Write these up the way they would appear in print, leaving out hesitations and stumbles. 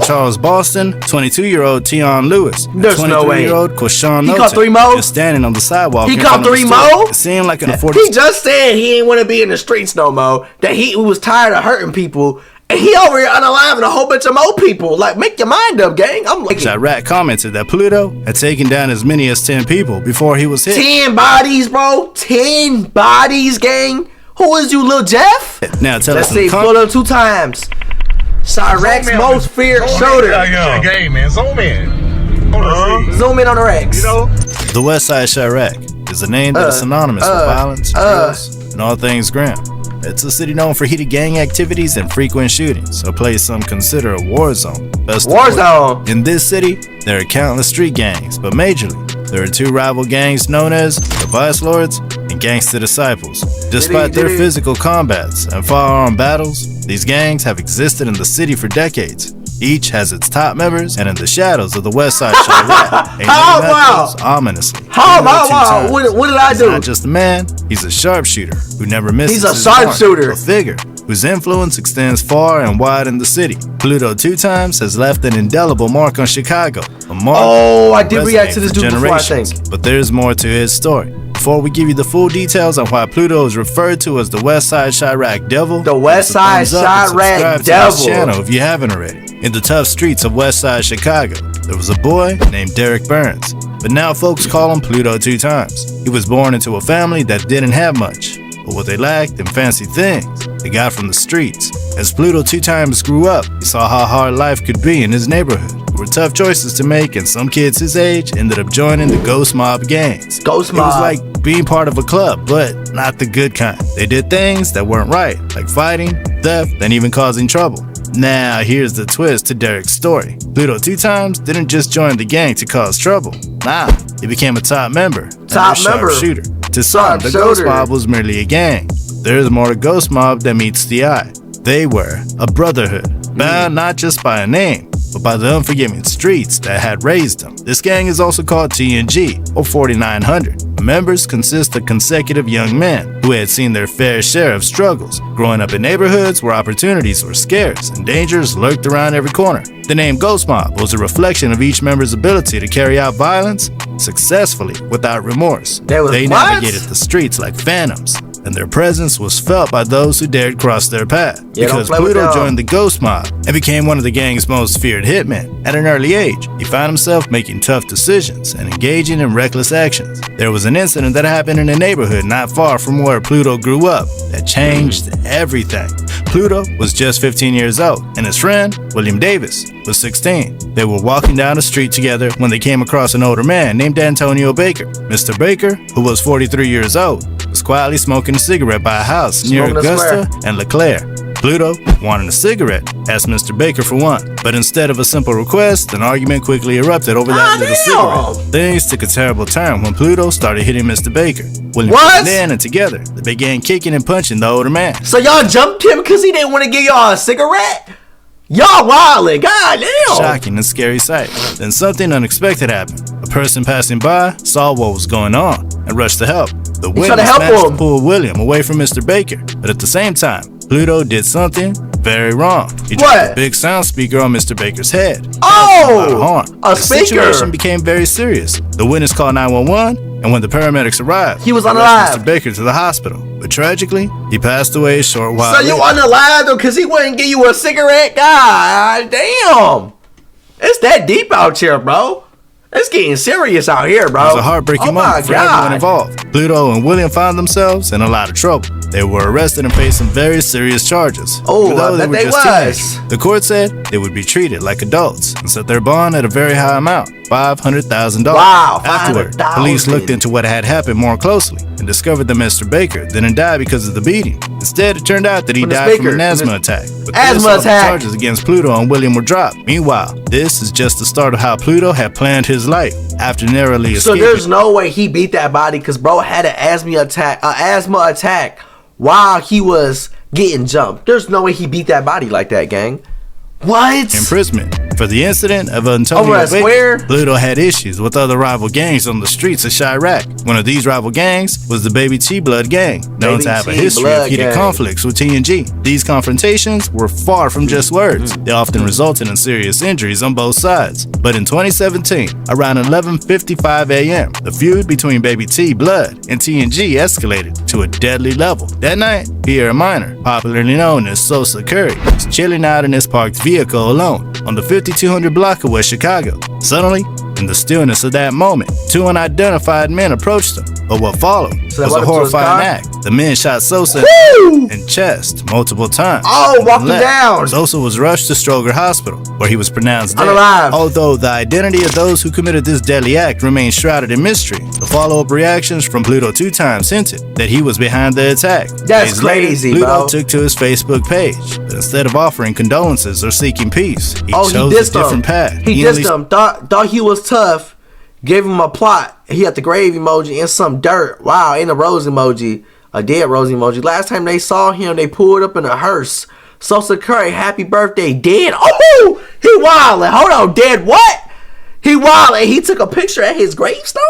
Charles Boston, 22-year-old Tion Lewis, and There's no way. 23-year-old Quashawn He Noten, caught 3 more? just standing on the sidewalk. He in caught front of the 3 store. more? It seemed like an affordable. He just said he ain't want to be in the streets no more. That he was tired of hurting people. And he over here unaliving a whole bunch of more people. Like, make your mind up, gang. I'm like, Chiraq commented that Pluto had taken down as many as 10 people before he was hit. 10 bodies, bro. 10 bodies, gang. Who is you, Lil Jeff? Now tell Let's us see, Pluto 2 times. Chiraq's most feared shooter. Game, man. Zoom in. Zoom in on the Rex. You know? The West Side Chiraq is a name that is synonymous with violence, drills, and all things grim. It's a city known for heated gang activities and frequent shootings, a place some consider a war zone. War zone. In this city, there are countless street gangs, but majorly, there are 2 rival gangs known as the Vice Lords and Gangsta Disciples. Despite their physical combats and firearm battles, these gangs have existed in the city for decades. Each has its top members, and in the shadows of the West Side Chiraq, ominously. Wow. What did I do? He's not just a man, he's a sharpshooter who never misses. He's a his sharpshooter. mark, a figure whose influence extends far and wide in the city. Pluto 2 times has left an indelible mark on Chicago. A mark I did react to this dude before, I think. But there's more to his story. Before we give you the full details on why Pluto is referred to as the West Side Chiraq Devil, the West Side Chiraq Devil. To channel if you haven't already. In the tough streets of West Side Chicago, there was a boy named Derek Burns, but now folks call him Pluto 2 times. He was born into a family that didn't have much, but what they lacked in fancy things, they got from the streets. As Pluto 2 times grew up, he saw how hard life could be in his neighborhood. There were tough choices to make, and some kids his age ended up joining the Ghost Mob gangs. Ghost Mob. It was like being part of a club, but not the good kind. They did things that weren't right, like fighting, theft, and even causing trouble. Now, here's the twist to Derek's story. Pluto 2 times didn't just join the gang to cause trouble. Nah, he became a top member. Sharpshooter. To some, the Ghost Mob was merely a gang. There's more to Ghost Mob than meets the eye. They were a brotherhood, bound not just by a name, but by the unforgiving streets that had raised them. This gang is also called TNG, or 4900. Members consist of consecutive young men who had seen their fair share of struggles, growing up in neighborhoods where opportunities were scarce and dangers lurked around every corner. The name Ghost Mob was a reflection of each member's ability to carry out violence successfully without remorse. They navigated the streets like phantoms, and their presence was felt by those who dared cross their path. Because Pluto joined the Ghost Mob and became one of the gang's most feared hitmen. At an early age, he found himself making tough decisions and engaging in reckless actions. There was an incident that happened in a neighborhood not far from where Pluto grew up that changed everything. Pluto was just 15 years old, and his friend, William Davis, was 16. They were walking down the street together when they came across an older man named Antonio Baker. Mr. Baker, who was 43 years old, was quietly smoking a cigarette by a house near Augusta and LeClaire. Pluto wanted a cigarette, asked Mr. Baker for one, but instead of a simple request, an argument quickly erupted over that little cigarette. Things took a terrible turn when Pluto started hitting Mr. Baker. William came in, and together they began kicking and punching the older man. So y'all jumped him because he didn't want to give y'all a cigarette? Y'all wildin', goddamn! Shocking and scary sight. Then something unexpected happened. A person passing by saw what was going on and rushed to help. The witness managed to pull William away from Mr. Baker, but at the same time, Pluto did something very wrong. He dropped a big sound speaker on Mr. Baker's head. A speaker! The situation became very serious. The witness called 911, and when the paramedics arrived, he was unalive. Mr. Baker to the hospital. But tragically, he passed away a short while later. So you unalive though, because he wouldn't give you a cigarette? God damn! It's that deep out here, bro. It's getting serious out here, bro. It was a heartbreaking moment for everyone involved. Pluto and William found themselves in a lot of trouble. They were arrested and faced some very serious charges. Oh, I bet they was. The court said they would be treated like adults and set their bond at a very high amount, $500,000. Wow, Afterward, police looked into what had happened more closely and discovered that Mr. Baker didn't die because of the beating. Instead, it turned out that he died from an asthma attack. But charges against Pluto and William were dropped. Meanwhile, this is just the start of how Pluto had planned his life after narrowly escaping. So there's no way he beat that body because bro had an asthma attack while he was getting jumped. There's no way he beat that body like that, gang. What? Imprisonment After the incident of Antonio Over a square? Pluto had issues with other rival gangs on the streets of Chiraq. One of these rival gangs was the Baby T Blood gang, known to have a history of heated conflicts with TNG. These confrontations were far from just words. They often resulted in serious injuries on both sides. But in 2017, around 11:55 a.m., the feud between Baby T Blood and TNG escalated to a deadly level. That night, Pierre Minor, popularly known as Sosa Curry, was chilling out in his parked vehicle alone on the 5200 block of West Chicago. Suddenly, in the stillness of that moment, two unidentified men approached him. But what followed was a horrifying act. The men shot Sosa in chest multiple times. Oh, walked him down. Sosa was rushed to Stroger Hospital, where he was pronounced dead. Unalive. Although the identity of those who committed this deadly act remains shrouded in mystery, the follow-up reactions from Pluto 2 times hinted that he was behind the attack. That's Days crazy, later, Pluto bro. took to his Facebook page, but instead of offering condolences or seeking peace, he chose a different path. He dissed him. Thought he was tough. Gave him a plot. He had the grave emoji and some dirt. Wow, and a rose emoji. A dead rose emoji. Last time they saw him, they pulled up in a hearse. Sosa Curry, happy birthday, dead. Oh, he wildin'. Hold on, dead what? He wildin'. He took a picture at his gravestone?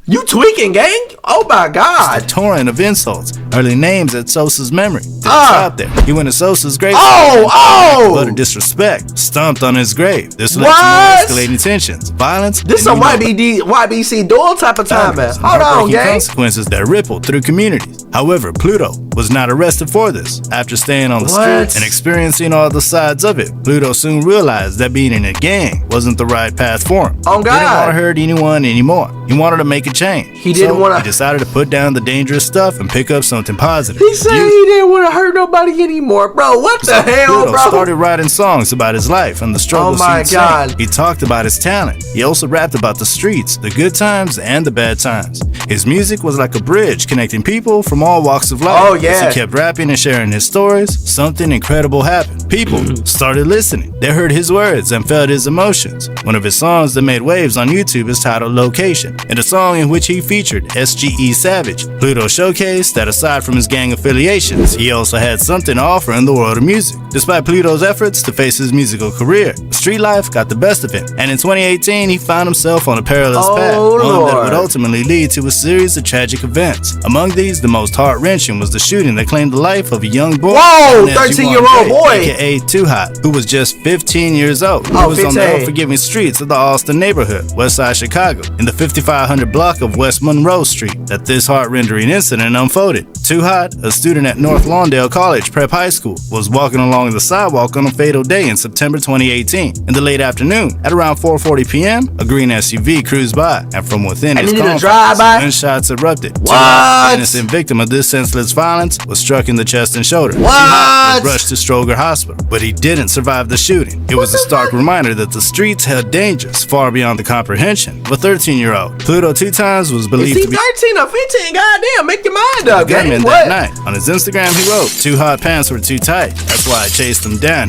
You tweaking, gang? Oh my God. A torrent of insults, early names at Sosa's memory. Out there. He went to Sosa's grave. But a disrespect stomped on his grave. This led to more escalating tensions, violence. This some YBC duel type of time, man. Hold on, gang. Consequences that rippled through communities. However, Pluto was not arrested for this. After staying on the streets and experiencing all the sides of it, Pluto soon realized that being in a gang wasn't the right path for him. Oh God. He didn't want to hurt anyone anymore. He wanted to make a change. He didn't want to. He decided to put down the dangerous stuff and pick up something positive. He said he didn't want to hurt nobody anymore, bro. What the hell, Pluto bro? started writing songs about his life and the struggles. Oh my God. He talked about his talent. He also rapped about the streets, the good times and the bad times. His music was like a bridge connecting people from all walks of life. Oh yeah. As he kept rapping and sharing his stories, something incredible happened. People started listening. They heard his words and felt his emotions. One of his songs that made waves on YouTube is titled Location, and a song in which he featured SGE Savage. Pluto showcased that aside from his gang affiliations, he also had something to offer in the world of music. Despite Pluto's efforts to face his musical career, street life got the best of him, and in 2018 he found himself on a perilous path, one that would ultimately lead to a series of tragic events. Among these, the most heart-wrenching was the shooting that claimed the life of a young boy. Whoa, 13-year-old boy, aka Too Hot, who was just 15 years old. He was 15. on the unforgiving streets of the Austin neighborhood, Westside Chicago, in the 5500 block of West Monroe Street, that this heart-rending incident unfolded. Too Hot, a student at North Lawndale College Prep High School, was walking along the sidewalk on a fatal day in September 2018. In the late afternoon, at around 4:40 p.m., a green SUV cruised by, and from within its confines, gunshots erupted. The innocent victim of this senseless violence was struck in the chest and shoulder. Too Hot was rushed to Stroger Hospital, but he didn't survive the shooting. It was a stark reminder that the streets held dangers far beyond the comprehension of a 13-year-old. Pluto 2 times was believed to be 13 or 15. Goddamn, make your mind up, gang. That night. On his Instagram, he wrote, "Too hot pants were too tight. That's why I chased him down."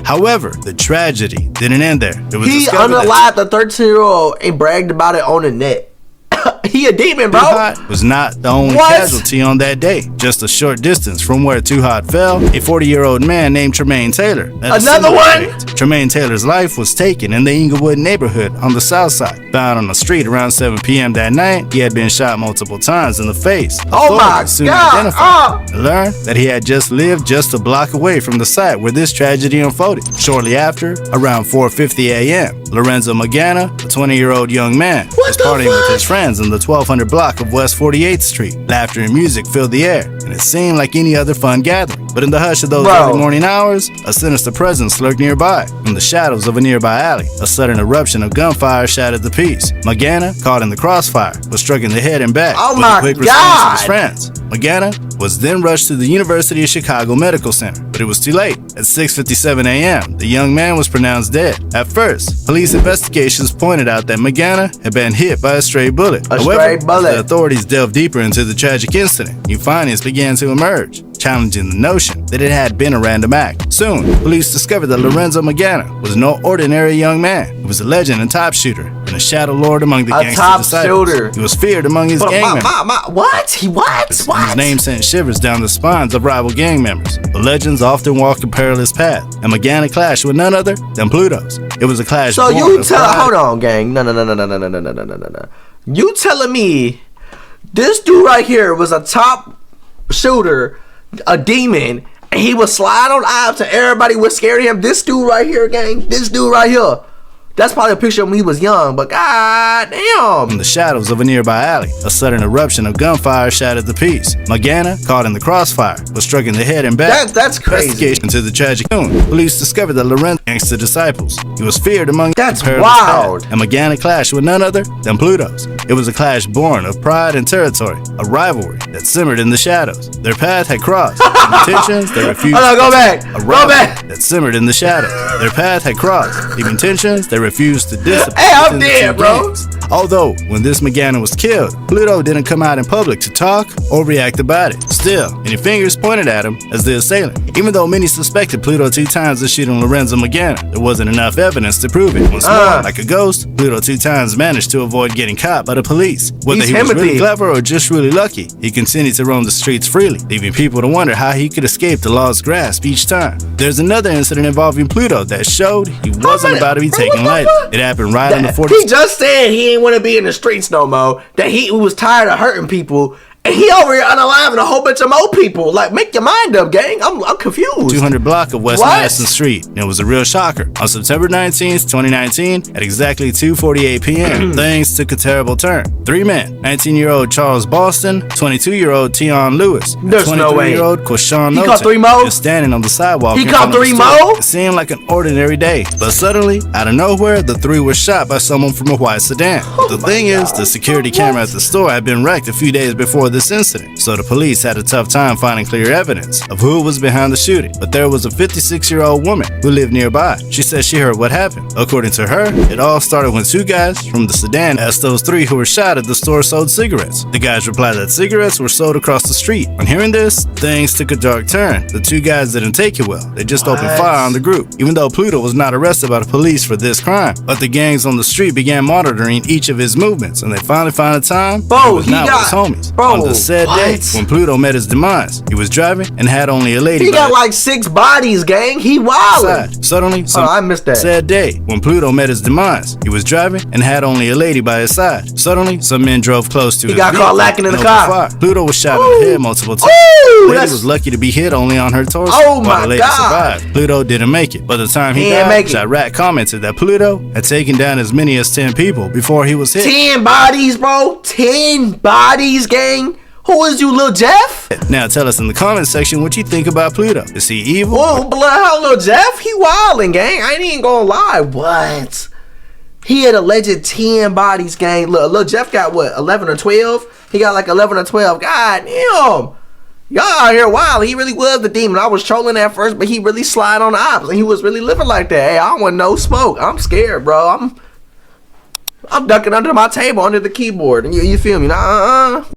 However, the tragedy didn't end there. He unalived a 13-year-old and bragged about it on the net. He a demon, bro. Too Hot was not the only casualty on that day. Just a short distance from where Too Hot fell, a 40-year-old man named Tremaine Taylor. Another one? Tremaine Taylor's life was taken in the Inglewood neighborhood on the south side. Found on the street around 7 p.m. that night, he had been shot multiple times in the face. Oh my God. And learned that he had just lived just a block away from the site where this tragedy unfolded. Shortly after, around 4:50 a.m., Lorenzo Magana, a 20-year-old young man, was partying with his friends in the 1200 block of West 48th Street. Laughter and music filled the air, and it seemed like any other fun gathering. But in the hush of those early morning hours, a sinister presence lurked nearby. From the shadows of a nearby alley, a sudden eruption of gunfire shattered the peace. Magana, caught in the crossfire, was struck in the head and back with a quick response of his friends. Magana was then rushed to the University of Chicago Medical Center, but it was too late. At 6:57 a.m., the young man was pronounced dead. At first, police investigations pointed out that Magana had been hit by a stray bullet. However, as the authorities delved deeper into the tragic incident, new findings began to emerge. challenging the notion that it had been a random act. Soon, police discovered that Lorenzo Magana was no ordinary young man. He was a legend and top shooter, and a shadow lord among the gangster top disciples. shooter. He was feared among his gang members. What? His name sent shivers down the spines of rival gang members. But legends often walk a perilous path, and Magana clashed with none other than Pluto's. It was a clash. So you hold on, gang. No. You telling me this dude right here was a top shooter, a demon, and he was sliding on ops and everybody was scared of him? This dude right here, gang. This dude right here. That's probably a picture of when he was young, but god damn. From the shadows of a nearby alley, a sudden eruption of gunfire shattered the peace. Magana, caught in the crossfire, was struck in the head and back. That's crazy. Investigation into the tragic tune. Police discovered that Lorenzo gangster disciples. He was feared among That's the perilous wild. path, and Magana clashed with none other than Pluto's. It was a clash born of pride and territory, a rivalry that simmered in the shadows. Their path had crossed. Intentions they refused. Hold on, go back. A Go back. rivalry that simmered in the shadows. Their path had crossed. Deep intentions they refused to dissipate. Hey, I'm within the dead, two bro. gangs. Although, when this Magana was killed, Pluto didn't come out in public to talk or react about it. Still, any fingers pointed at him as the assailant. Even though many suspected Pluto 2 times of shooting Lorenzo Magana, there wasn't enough evidence to prove it. Once more, like a ghost, Pluto 2 times managed to avoid getting caught by the police. Whether he was really clever or just really lucky, he continued to roam the streets freely, leaving people to wonder how he could escape the law's grasp each time. There's another incident involving Pluto that showed he wasn't about to be taken lightly. It happened right on the 40th. He just said he didn't want to be in the streets no more. That he was tired of hurting people. And he over here unaliving a whole bunch of more people. Like, make your mind up, gang. I'm confused. 200 block of West Madison Street. And it was a real shocker. On September 19th, 2019, at exactly 2:48 p.m., things took a terrible turn. Three men, 19-year-old Charles Boston, 22-year-old Tion Lewis, and 23-year-old Quashawn He caught 3 more? just standing on the sidewalk. He caught 3 more? It seemed like an ordinary day. But suddenly, out of nowhere, the three were shot by someone from a white sedan. The thing is, the security camera at the store had been wrecked a few days before this incident, so the police had a tough time finding clear evidence of who was behind the shooting. But there was a 56-year-old woman who lived nearby. She said she heard what happened. According to her, it all started when 2 guys from the sedan asked those 3 who were shot at the store sold cigarettes. The guys replied that cigarettes were sold across the street. On hearing this, things took a dark turn. The 2 guys didn't take it well. They just opened fire on the group, even though Pluto was not arrested by the police for this crime. But the gangs on the street began monitoring each of his movements, and they finally found a time he was not with his homies. On the said day, when Pluto met his demise, he was driving and had only a lady. He got like 6 bodies, gang. He wildin'. Suddenly, I missed that. Said day, when Pluto met his demise, he was driving and had only a lady by his side. Suddenly, some men drove close to him. He got caught lacking in the car. Pluto was shot in the head multiple times. The lady was lucky to be hit only on her torso. Oh my the lady God. survived. Pluto didn't make it. By the time he died, Chiraq commented that Pluto had taken down as many as 10 people before he was hit. 10 bodies, bro. 10 bodies, gang. Who is you, Lil Jeff? Now tell us in the comment section what you think about Pluto. Is he evil? Whoa, Bloodhound Lil Jeff? He wildin', gang. I ain't even gonna lie. What? He had alleged 10 bodies, gang. Look, Lil Jeff got what, 11 or 12? He got like 11 or 12. God damn. Y'all out here wild. He really was the demon. I was trolling at first, but he really slid on the ops. And he was really living like that. Hey, I don't want no smoke. I'm scared, bro. I'm ducking under my table, under the keyboard. You feel me?